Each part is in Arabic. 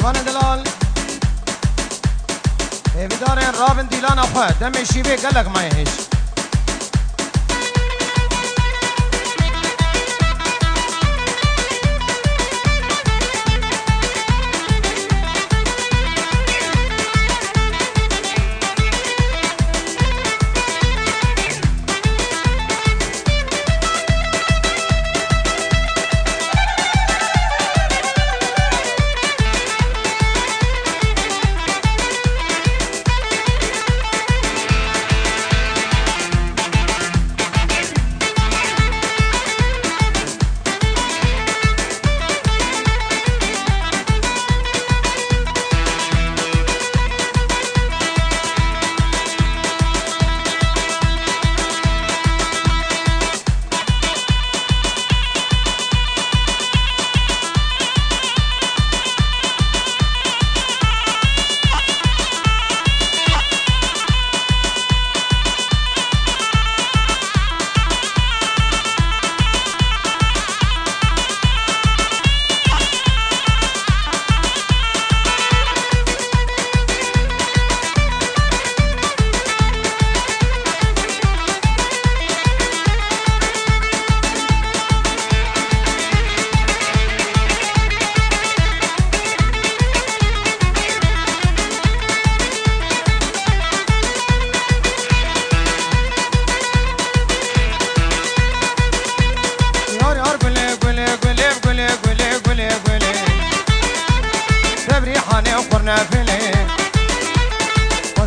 حیوان دلال ایویدارین رابن دیلان اخواه دمی شیوه گلک مایهش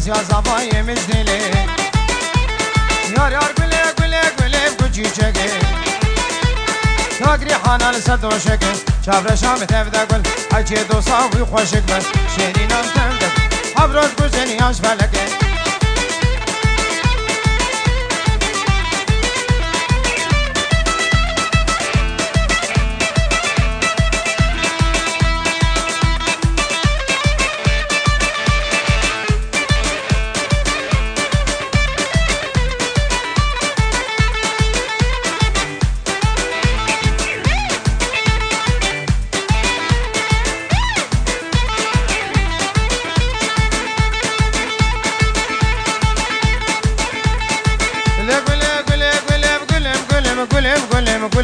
يا زباي مجدلي يار يار قلي قلي قلي بجي شقي تاقري حانا لسد وشقي شافر شام تفدا قل اجي دو صاوي خوشك بس شيرين ام تفدا حبروش بجني عاش فلقي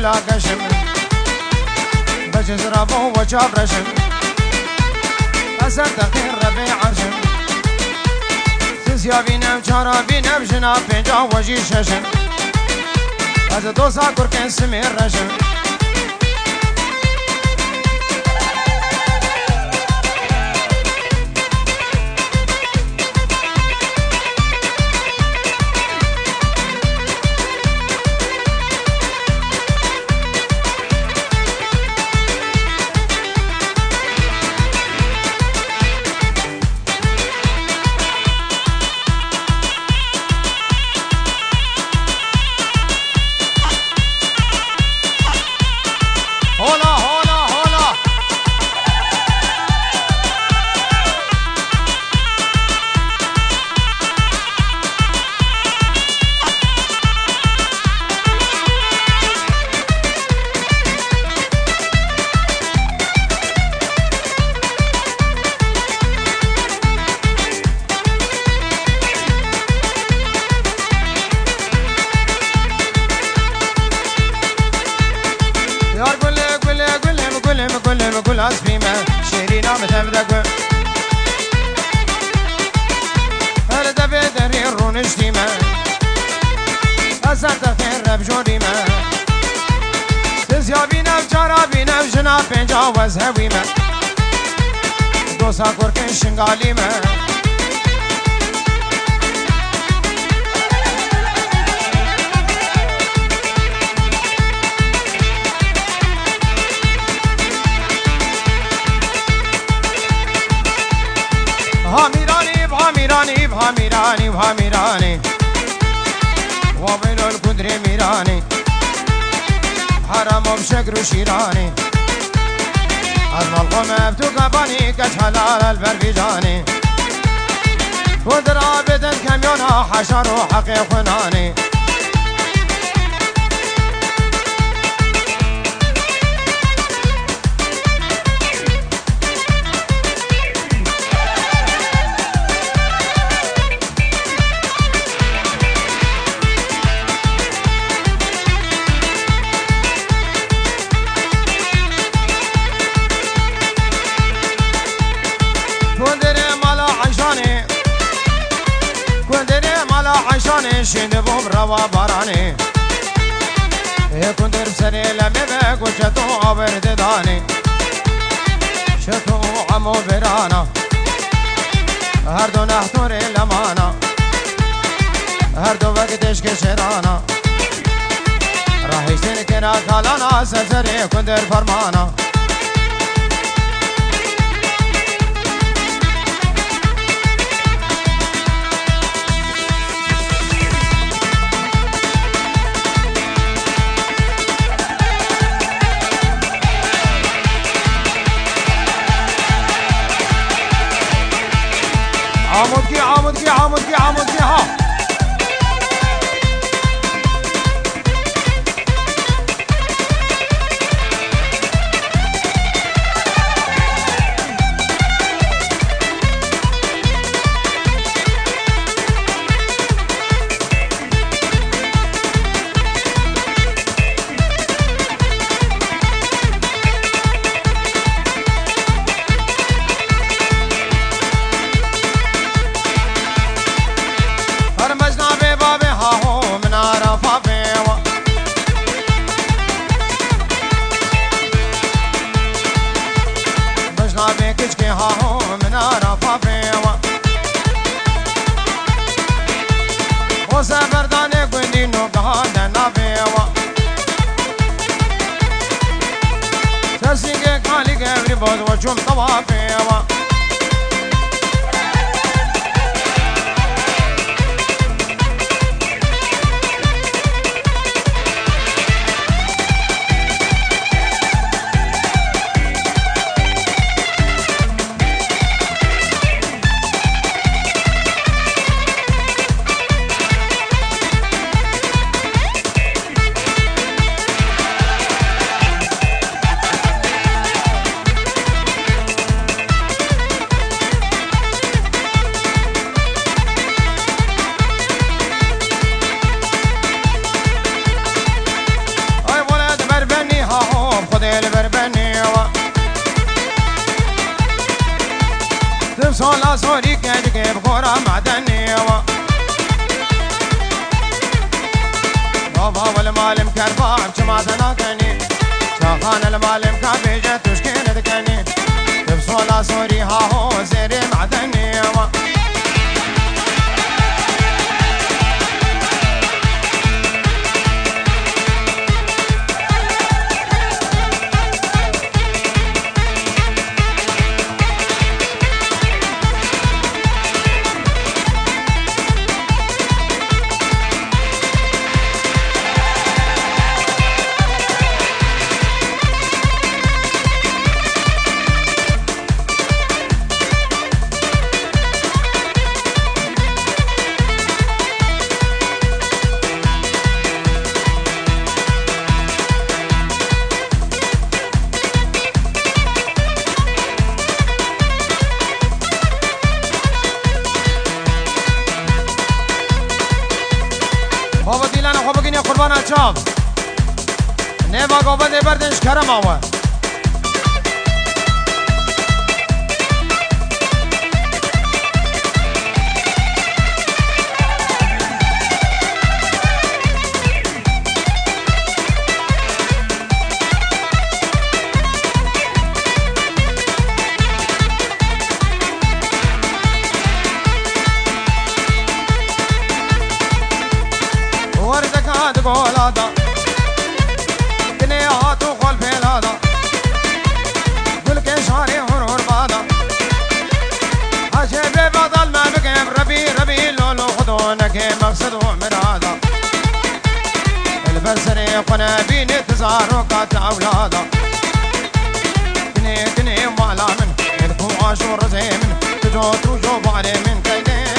قل عكشم بجز ربو وجاب رشم أسد تخير ربي عرشم سيسيا بينم چارا بينم جنا بينجا وجي ششم از دوسا كركن سمير رشم كل عصفيمة شيرينا متفدق هل دفع دري الرون شتيمة أسر تخير بجوريمة سيسيا بينا بجارا بينا بجنا بينجا وزهويمة دوسا كوركن شنغاليمة هاميراني بهاميراني وهاميراني وابن القدر ميراني حرام بشكر شيراني أزمى القمة بتقباني كشحلال البربيجاني ودرا بدن كميونا حشر وحقي خناني لا عشاني شند بوم روا باراني يكون درب سري لمبك وشتو عبر داني شتو عمو برانا هردو نحتوري لمانا هردو وقتش كشرانا راح يشتري كنا كالانا سلسري كندر فرمانا عمودكي ها وجم طوافي صولا صوري كيف بخورا معدني بابا والمالم كربا بجماعة ناكني شاخان المالم كابيجة تشكين دكني صولا صوري هاهو زيري معدني بابا دیلان خوب بگین یا قربان چاو نه با گوبه بردنش کرم آوه قولادا كنيات وخول فيلادا قل كشاري هرور بادا عجيب بطل ما بقيم ربي لولو خدونك مقصد ومرادا البسري قنا بيني تزاروكات اولادا كني مالا من الكو عاشور زي من تجو تروجو بالي من كيدين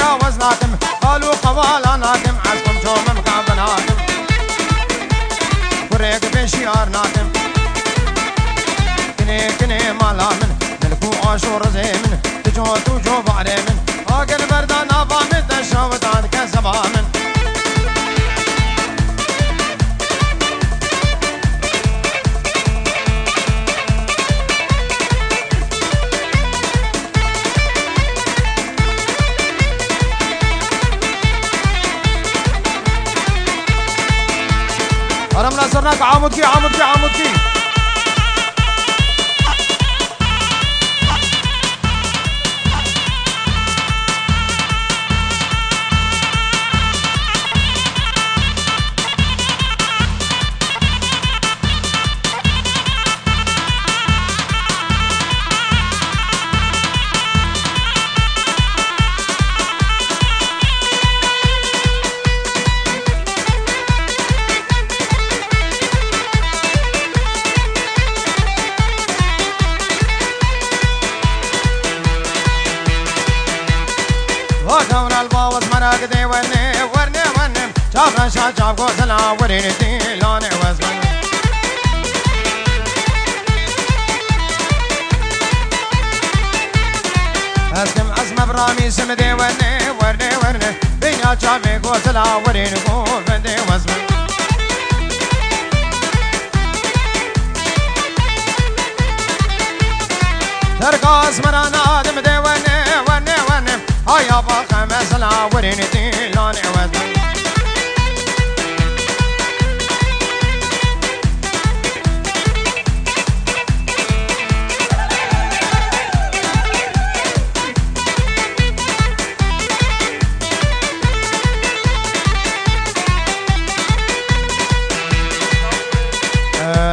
يا وزناتم قالوا قوالا ناتم عزكم شوم مقابناتم بريق بشيار ناتم كني كني مالا من ملكو عاشور زيمن تجو تجو بعري من اقل بردان ابا من تشوتان كسبا من رمنا صرناك عامدكي عامدكي عامدكي وكون الباوز مناقدي وني ورني ونم شافنا شاف قوزنا وريني لوني وزمن اسكم اسم برامي سمدي وني ورني ورني بينا شافي قوزنا وريني قوفندي وزمن ترقص مرانا دم دي وني وني ونم هيا باقى مثلا وريني لوني وزن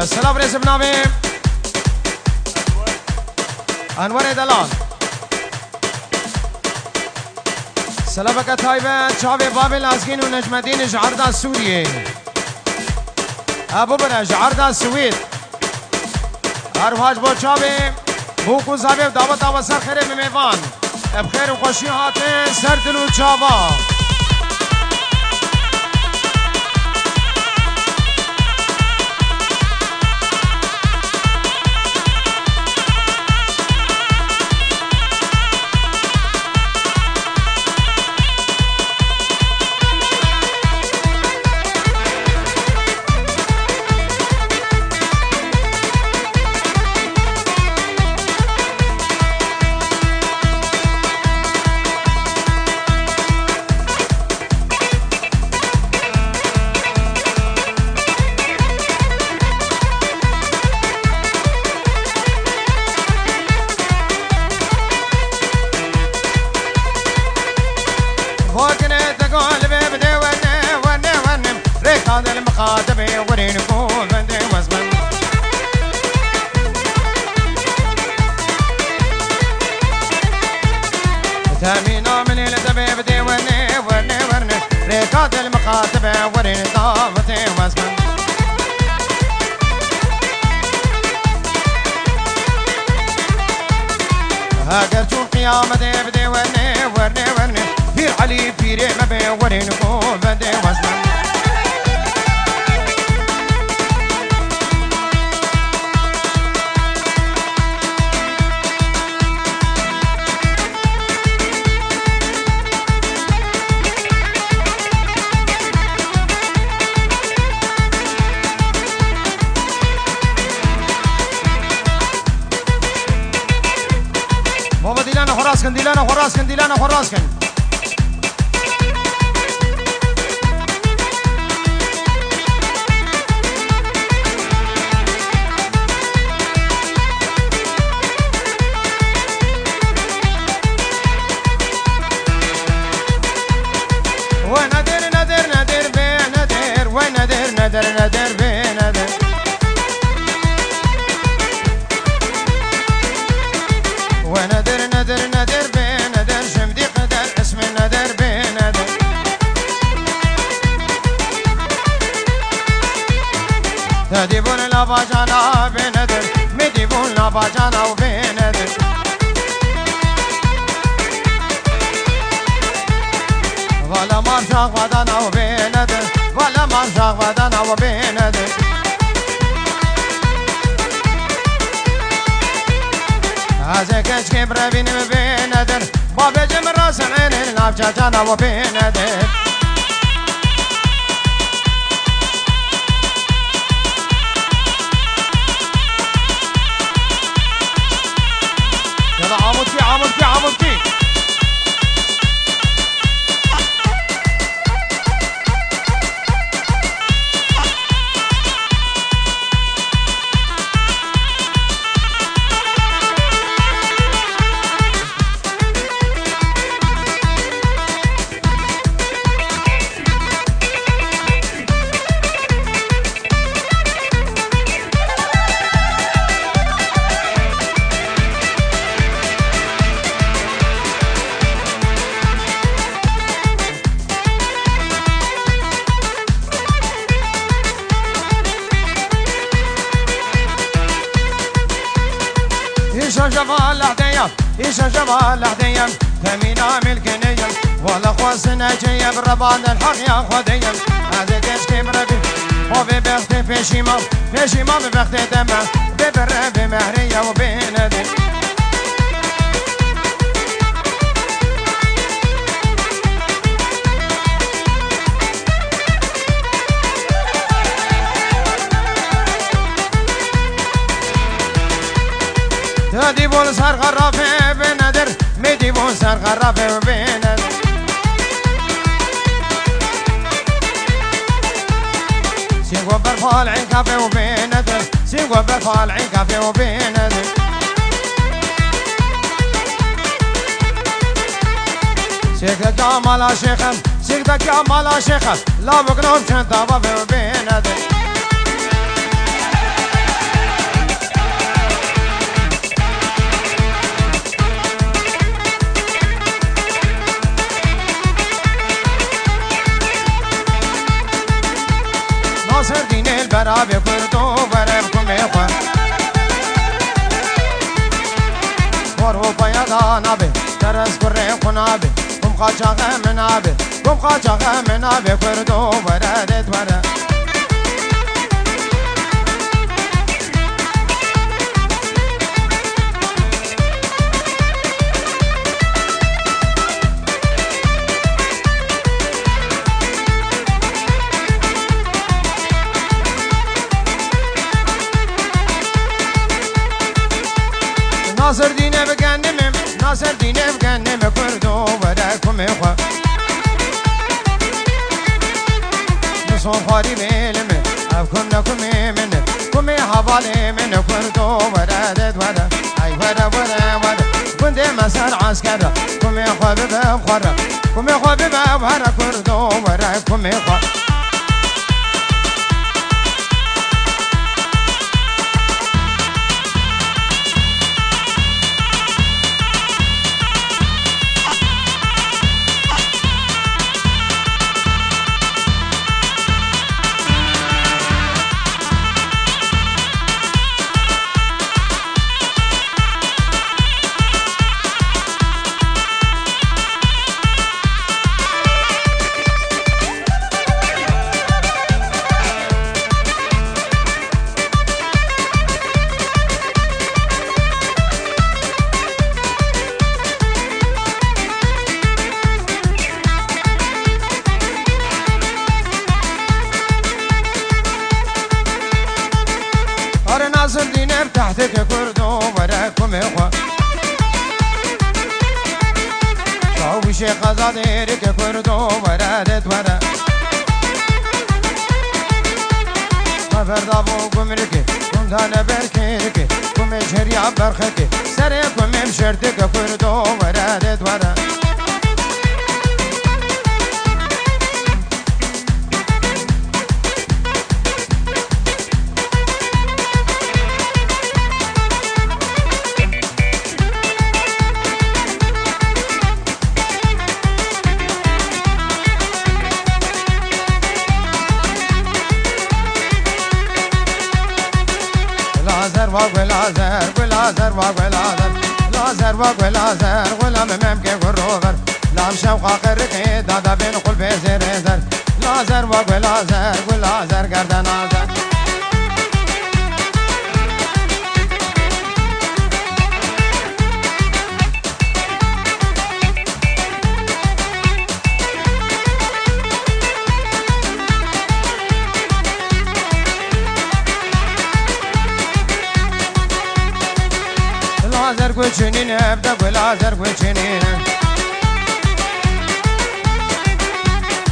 سلام رئيس بنامي انور دلال سلامك تايبان شعبي بابل ازقين ونجم الدين جعردا السورية ابو بنا جعردا السويد ارواج بو شعبي بوكو زابي دعوت وسر خير بميوان بخير وخوشي هاتين سردلو شعبا المخاطبي ورينكو بندي وزمن تامينا من الدبيب دي ورني ورني ورني ريكات المخاطبي وريني طافتي وزمن هاجر شوف قيامتي بدي ورني ورني ورني في علي في ريمة بي ورينكو بندي وزمن ديلانا خراسكن ديلانا خراسكن ونادر نادر نادر بين نادر ونادر نادر نادر بين نادر ونادر نادر نادر بين نادر شمدي قدر اسم نادر بين نادر تديبون لا باجانا بين نادر مديبون لا باجانا وبين نادر ولا مرشاق بدن او بينده ولا مرشاق بدن او بينده هذا كش كبر بين بينده باب جمر راس عين الناب جانا وبينده يلا عمودتي عمودتي عمودتي إيش جمال الهدية إيش جمال الهدية تمينا ملكنية ولا خواسنا جاية بالربان الحق يا خدية هذا كاش كبر بي وببختي بشيما بشيما ببختي دمع ببر بمهرية وبيندي تدي بول سر غرافه بندر مدي بول سر غرافه بندر سيقو برفال عين كافي وبندر سيقو برفال عين كافي وبندر سيقو كامالا شيخا سيقو كامالا شيخا لا بقنوم شنطا بابي وبندر ناصر دين البرابي كردو بربكم يخوة ورو بيضا نابي ترس كرين قنابي قم خاچاقه منابي قم خاچاقه منابي كردو بردت ورد ناصر دينه بجنمم ناصر دينه بجنم كردو وداكم إخوة نصون خاري ميلم أبكم نكم من كم حوالي من كردو ودادت ودا أي ودا ودا ودا كنت مسار عسكر كم إخوة ببخورة كم إخوة ببخورة كردو وداكم إخوة ناصر دينار تحتك كردو وراكم إخوة شعوب شيخ أزاديرك كردو ورادت ورا فرد أبوكم ركي كم دانا بركيرك كم شريع برخك سريكم مشرتك كردو ورادت ورا لازر وغلازر لازر وغلازر ولا ممكن الروفر لام شوقا قرقي دادا بين قلب وچنين ابدا ولازر وچنين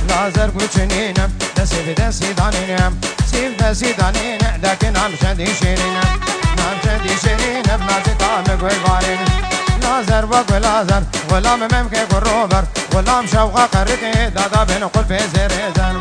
لازر وچنين دسي بدسي دانين سيف دسي دانين لكن عم شدي شيرين عم شدي شيرين بنازي طعم قوي لازر وقوي لازر ولا ممكن قروبر ولا مشوقة قرقي دادا بنقول في زريزن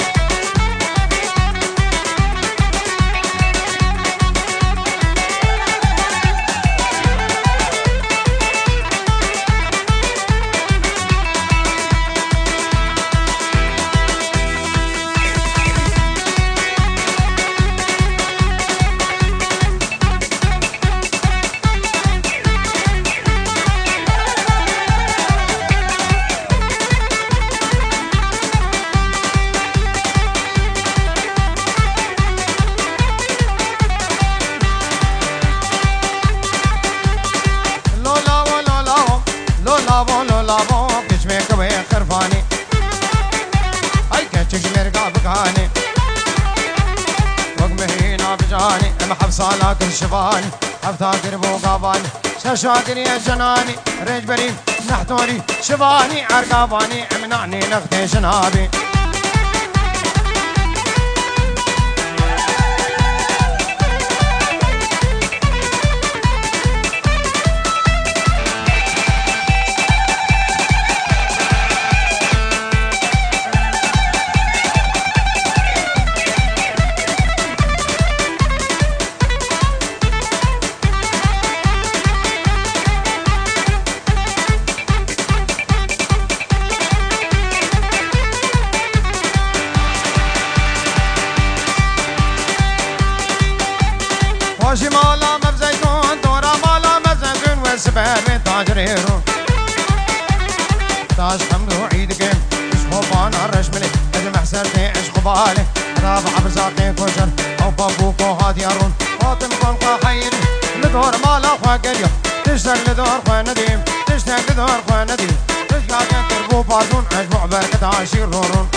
صالات الشباني أفتاكر بوقاباني شاشاكر يا جناني رجبري نحتوري شباني عرقاباني امنعني نختي شنابي واشي مالا مبزيتون دورا مالا مبزيتون والسباب تاجريرو تاج حمدو عيدكم اشخوبان الرشملي اجمع سرتي اشخوبالي رابع برزاقي كوشر او بابوكو هاديارون فاطم قنقا خيري لدور مالا خوا قريو تشتاق لدور خوا نديم تشتاق لدور خوا نديم تشتاق تربو بازون اجمع بركة عشير رورون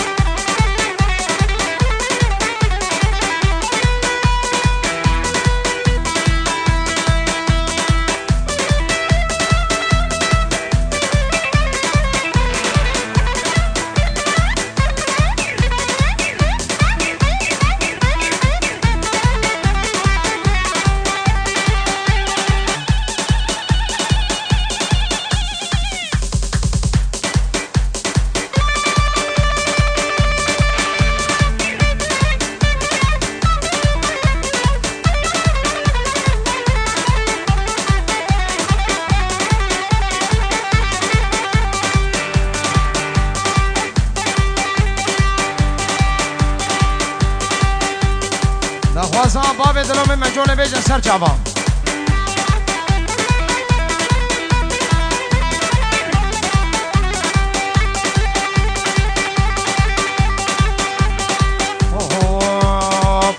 خوازان باب دلوم مجون بیجن سر جوان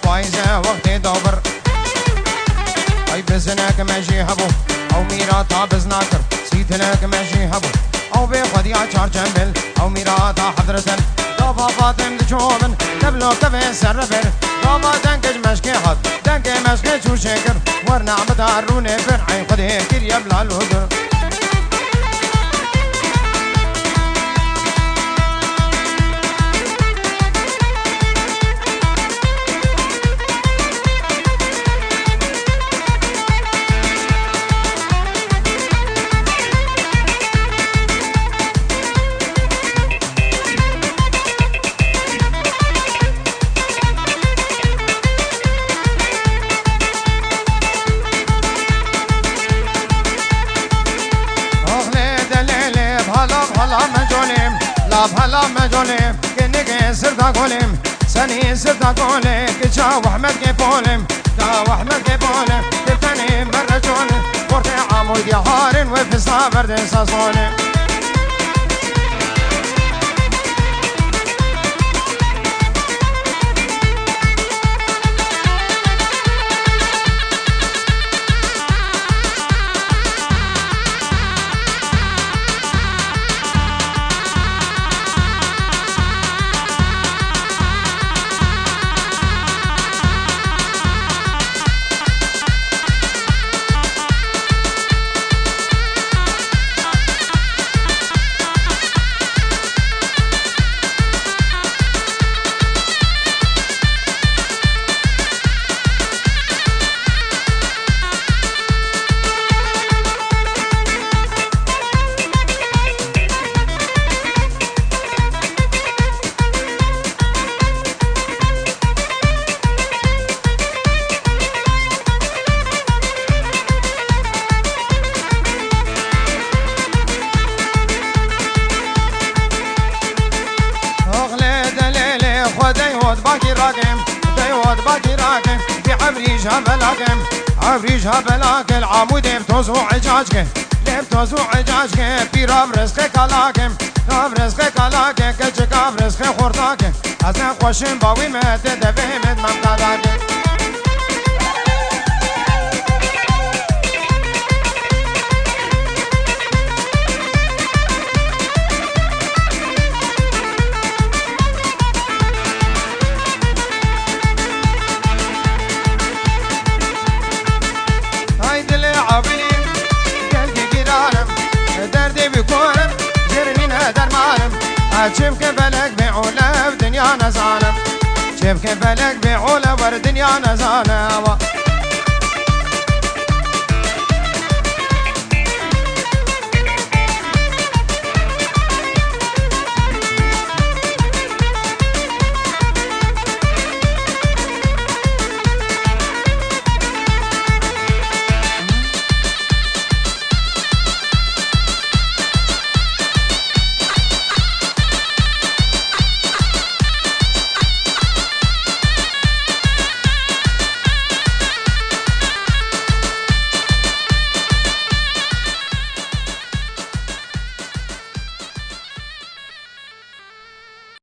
پایزه وقتی دوبر ای بزنک مجی هبو او میرا تا بزناکر سیتنک مجی هبو او بی خودیا چار جنبل او میرا تا حضرتن دابا فاطم دچومن تبلو كفي سرفر بابا دنكج مشكي حط دنكي مشكي شو شكر ورنا بداروني فرعي خدي كير يبلا الهدر هلا مجولم كنك سرتا قولم سني سرتا قولم كشا وحمد كيبولم كا وحمد كيبولم تبتني مرة جولم ورتي عمود يا هارن وفي برد ساسولم اغلى دليلي خدي ود باقي راكم دي ود باقي راكم في عبريجها بلاكم عبريجها بلاك العمود بتوزو عجاجك لبتوزو عجاجك في راب رزقك علاكم راب رزقك علاكم كجك راب رزقك خورتاكم ازن خوشم باوي مت دفهمت ممتداكم شوف كيفلك بعولة في دنيا نزانة شوف كيفلك بعولة ور دنيا نزانة